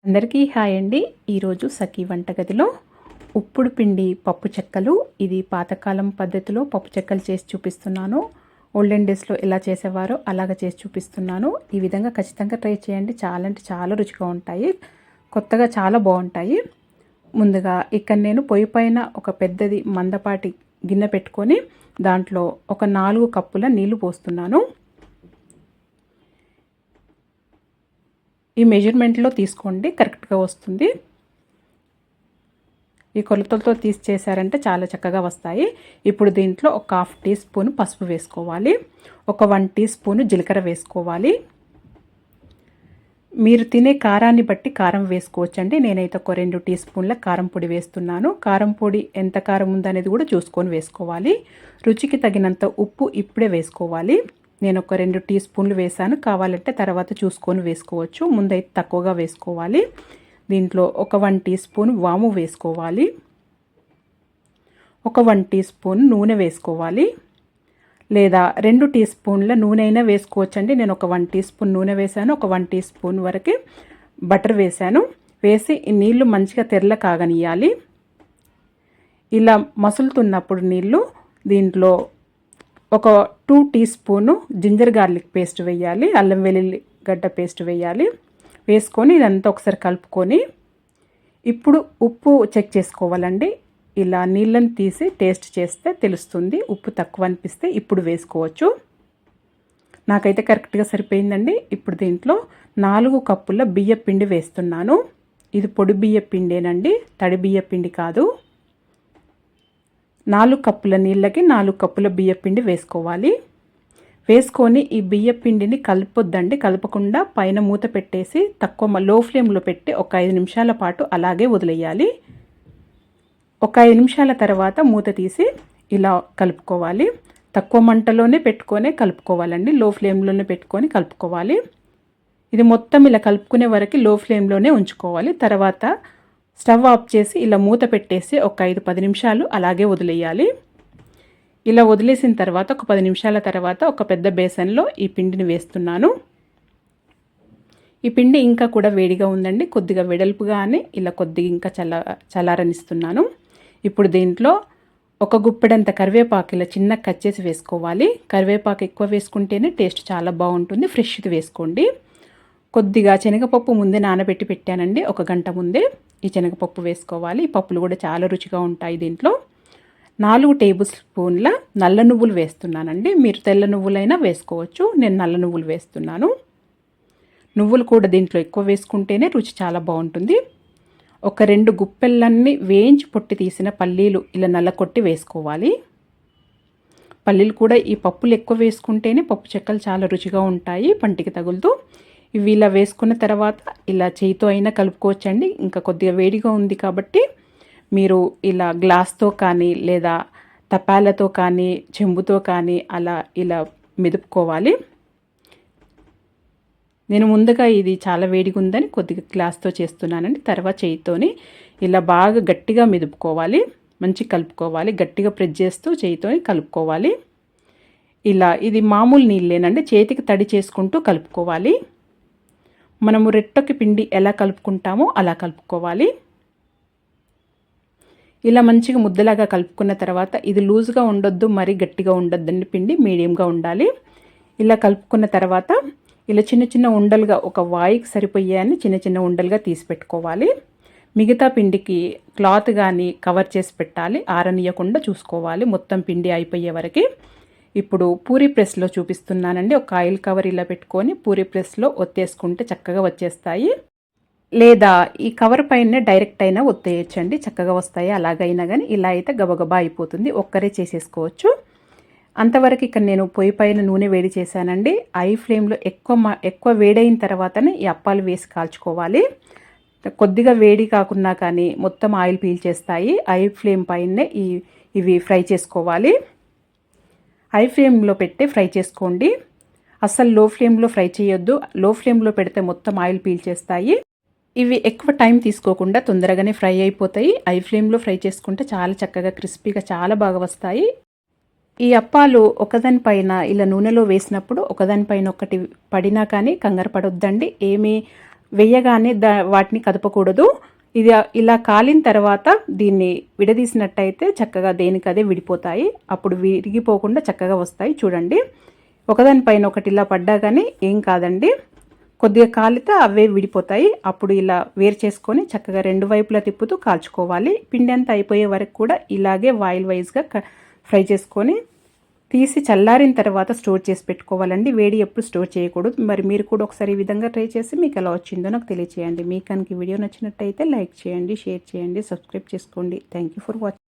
అందరికీ హాయ్ అండి. ఈరోజు సఖీ వంటగదిలో ఉప్పుడు పిండి పప్పు చెక్కలు, ఇది పాతకాలం పద్ధతిలో పప్పు చెక్కలు చేసి చూపిస్తున్నాను. ఓల్డెన్ డేస్లో ఎలా చేసేవారో అలాగ చేసి చూపిస్తున్నాను. ఈ విధంగా ఖచ్చితంగా ట్రై చేయండి. చాలా అంటే చాలా రుచిగా ఉంటాయి, కొత్తగా చాలా బాగుంటాయి. ముందుగా ఇక్కడ నేను పొయ్యి పైన ఒక పెద్దది మందపాటి గిన్నె పెట్టుకొని దాంట్లో ఒక 4 కప్పుల నీళ్లు పోస్తున్నాను. ఈ మెజర్మెంట్లో తీసుకోండి, కరెక్ట్గా వస్తుంది. ఈ కొలతలతో తీసి చేశారంటే చాలా చక్కగా వస్తాయి. ఇప్పుడు దీంట్లో ఒక 1/2 టీ స్పూన్ పసుపు వేసుకోవాలి, ఒక 1 టీ స్పూన్ జీలకర్ర వేసుకోవాలి. మీరు తినే కారాన్ని బట్టి కారం వేసుకోవచ్చండి. నేనైతే ఒక 2 టీ స్పూన్ల కారం పొడి వేస్తున్నాను. కారం పొడి ఎంత కారం ఉందనేది కూడా చూసుకొని వేసుకోవాలి. రుచికి తగినంత ఉప్పు ఇప్పుడే వేసుకోవాలి. నేను ఒక 2 టీ స్పూన్లు వేసాను, కావాలంటే తర్వాత చూసుకొని వేసుకోవచ్చు. ముందైతే తక్కువగా వేసుకోవాలి. దీంట్లో ఒక 1 టీ స్పూన్ వాము వేసుకోవాలి, ఒక 1 టీ స్పూన్ నూనె వేసుకోవాలి, లేదా 2 టీ స్పూన్ల నూనె అయినా వేసుకోవచ్చండి. నేను ఒక 1 టీ స్పూన్ నూనె వేసాను, ఒక 1 టీ స్పూన్ వరకు బటర్ వేసాను. వేసి ఈ నీళ్లు మంచిగా తెరల కాగనియాలి. ఇలా మసులుతున్నప్పుడు నీళ్లు దీంట్లో ఒక 2 teaspoon ginger garlic paste వేయాలి, అల్లం వెల్లుల్లి గడ్డ పేస్ట్ వేయాలి. వేసుకొని ఇదంతా ఒకసారి కలుపుకొని ఇప్పుడు ఉప్పు చెక్ చేసుకోవాలండి. ఇలా నీళ్ళని తీసి టేస్ట్ చేస్తే తెలుస్తుంది. ఉప్పు తక్కువ అనిపిస్తే ఇప్పుడు వేసుకోవచ్చు. నాకైతే కరెక్ట్గా సరిపోయిందండి. ఇప్పుడు దీంట్లో 4 కప్పుల బియ్య పిండి వేస్తున్నాను. ఇది పొడి బియ్య పిండేనండి, తడి బియ్య పిండి కాదు. 4 కప్పుల నీళ్ళకి 4 కప్పుల బియ్య పిండి వేసుకోవాలి. వేసుకొని ఈ బియ్య పిండిని కలపొద్దండి, కలపకుండా పైన మూత పెట్టేసి తక్కువ లో ఫ్లేమ్లో పెట్టి ఒక 5 నిమిషాల పాటు అలాగే వదిలేయాలి. ఒక 5 నిమిషాల తర్వాత మూత తీసి ఇలా కలుపుకోవాలి. తక్కువ మంటలోనే పెట్టుకొని కలుపుకోవాలండి, లో ఫ్లేమ్లోనే పెట్టుకొని కలుపుకోవాలి. ఇది మొత్తం ఇలా కలుపుకునే వరకు లో ఫ్లేమ్లోనే ఉంచుకోవాలి. తర్వాత స్టవ్ ఆఫ్ చేసి ఇలా మూత పెట్టేసి ఒక 5-10 నిమిషాలు అలాగే వదిలేయాలి. ఇలా వదిలేసిన తర్వాత ఒక 10 నిమిషాల తర్వాత ఒక పెద్ద బేసన్లో ఈ పిండిని వేస్తున్నాను. ఈ పిండి ఇంకా కూడా వేడిగా ఉందండి, కొద్దిగా వెడల్పుగానే ఇలా కొద్దిగా ఇంకా చల్లారనిస్తున్నాను. ఇప్పుడు దీంట్లో ఒక గుప్పెడంత కరివేపాకు ఇలా చిన్న కట్ చేసి వేసుకోవాలి. కరివేపాకు ఎక్కువ వేసుకుంటేనే టేస్ట్ చాలా బాగుంటుంది, ఫ్రెష్ది వేసుకోండి. కొద్దిగా శనగపప్పు ముందే నానబెట్టి పెట్టానండి, ఒక గంట ముందే. ఈ శనగపప్పు వేసుకోవాలి. ఈ పప్పులు కూడా చాలా రుచిగా ఉంటాయి. దీంట్లో 4 టేబుల్ స్పూన్ల నల్ల నువ్వులు వేస్తున్నానండి. మీరు తెల్ల నువ్వులైనా వేసుకోవచ్చు, నేను నల్ల నువ్వులు వేస్తున్నాను. నువ్వులు కూడా దీంట్లో ఎక్కువ వేసుకుంటేనే రుచి చాలా బాగుంటుంది. ఒక 2 గుప్పెళ్ళన్నీ వేయించి పొట్టి తీసిన పల్లీలు ఇలా నల్ల కొట్టి వేసుకోవాలి. పల్లీలు కూడా ఈ పప్పులు ఎక్కువ వేసుకుంటేనే పప్పు చెక్కలు చాలా రుచిగా ఉంటాయి, పంటికి తగులుతూ. ఇవి ఇలా వేసుకున్న తర్వాత ఇలా చేయితో అయినా కలుపుకోవచ్చండి. ఇంకా కొద్దిగా వేడిగా ఉంది కాబట్టి మీరు ఇలా గ్లాస్తో కానీ లేదా తపాలతో కానీ చెంబుతో కానీ అలా ఇలా మెదుపుకోవాలి. నేను ముందుగా ఇది చాలా వేడిగా ఉందని కొద్దిగా గ్లాస్తో చేస్తున్నానండి. తర్వాత చేయితోని ఇలా బాగా గట్టిగా మెదుపుకోవాలి, మంచి కలుపుకోవాలి. గట్టిగా ప్రెస్ చేస్తూ చేయితోని కలుపుకోవాలి. ఇలా ఇది మామూలు నీళ్ళేనండి, చేతికి తడి చేసుకుంటూ కలుపుకోవాలి. మనము రెట్టకి పిండి ఎలా కలుపుకుంటామో అలా కలుపుకోవాలి. ఇలా మంచిగా ముద్దలాగా కలుపుకున్న తర్వాత ఇది లూజ్గా ఉండొద్దు, మరీ గట్టిగా ఉండొద్దండి, పిండి మీడియంగా ఉండాలి. ఇలా కలుపుకున్న తర్వాత ఇలా చిన్న చిన్న ఉండలుగా ఒక వాయికి సరిపోయాయని చిన్న చిన్న ఉండలుగా తీసి పెట్టుకోవాలి. మిగతా పిండికి క్లాత్ కానీ కవర్ చేసి పెట్టాలి, ఆరనీయకుండా చూసుకోవాలి మొత్తం పిండి అయిపోయే వరకు. ఇప్పుడు పూరీ ప్రెస్లో చూపిస్తున్నానండి. ఒక ఆయిల్ కవర్ ఇలా పెట్టుకొని పూరీ ప్రెస్లో ఒత్తేసుకుంటే చక్కగా వచ్చేస్తాయి. లేదా ఈ కవర్ పైన డైరెక్ట్ అయినా ఒత్తేయచ్చండి, చక్కగా వస్తాయి. అలాగైనా కానీ ఇలా అయితే గబగబా అయిపోతుంది, ఒక్కరే చేసేసుకోవచ్చు. అంతవరకు ఇక్కడ నేను పొయ్యి పైన నూనె వేడి చేశానండి. ఐ ఫ్లేమ్లో ఎక్కువ వేడైన తర్వాతనే ఈ అప్పాలు వేసి కాల్చుకోవాలి. కొద్దిగా వేడి కాకున్నా కానీ మొత్తం ఆయిల్ పీల్చేస్తాయి. ఐ ఫ్లేమ్ పైనే ఇవి ఫ్రై చేసుకోవాలి. హై ఫ్లేమ్లో పెట్టి ఫ్రై చేసుకోండి, అస్సలు లో ఫ్లేమ్లో ఫ్రై చేయొద్దు. లో ఫ్లేమ్లో పెడితే మొత్తం ఆయిల్ పీల్చేస్తాయి. ఇవి ఎక్కువ టైం తీసుకోకుండా తొందరగానే ఫ్రై అయిపోతాయి. హై ఫ్లేమ్లో ఫ్రై చేసుకుంటే చాలా చక్కగా క్రిస్పీగా చాలా బాగా వస్తాయి. ఈ అప్పాలు ఒకదానిపైన ఇలా నూనెలో వేసినప్పుడు ఒకదానిపైన ఒకటి పడినా కానీ కంగారు పడొద్దండి. ఏమీ వేయగానే వాటిని కదపకూడదు. ఇది ఇలా కాలిన తర్వాత దీన్ని విడదీసినట్టయితే చక్కగా దేనికదే విడిపోతాయి. అప్పుడు విరిగిపోకుండా చక్కగా వస్తాయి. చూడండి, ఒకదానిపైన ఒకటి ఇలా పడ్డా కానీ ఏం కాదండి. కొద్దిగా కాలితే అవే విడిపోతాయి. అప్పుడు ఇలా వేరు చేసుకొని చక్కగా 2 వైపులా తిప్పుతూ కాల్చుకోవాలి. పిండి అంతా అయిపోయే వరకు కూడా ఇలాగే ఆయిల్ వైజ్గా ఫ్రై చేసుకొని తీసి చల్లారిన తర్వాత స్టోర్ చేసి పెట్టుకోవాలండి. వేడి ఎప్పుడు స్టోర్ చేయకూడదు. మరి మీరు కూడా ఒకసారి ఈ విధంగా ట్రై చేసి మీకు ఎలా వచ్చిందో నాకు తెలియచేయండి. మీకు కనుక వీడియో నచ్చినట్టయితే లైక్ చేయండి, షేర్ చేయండి, సబ్స్క్రైబ్ చేసుకోండి. Thank you for watching.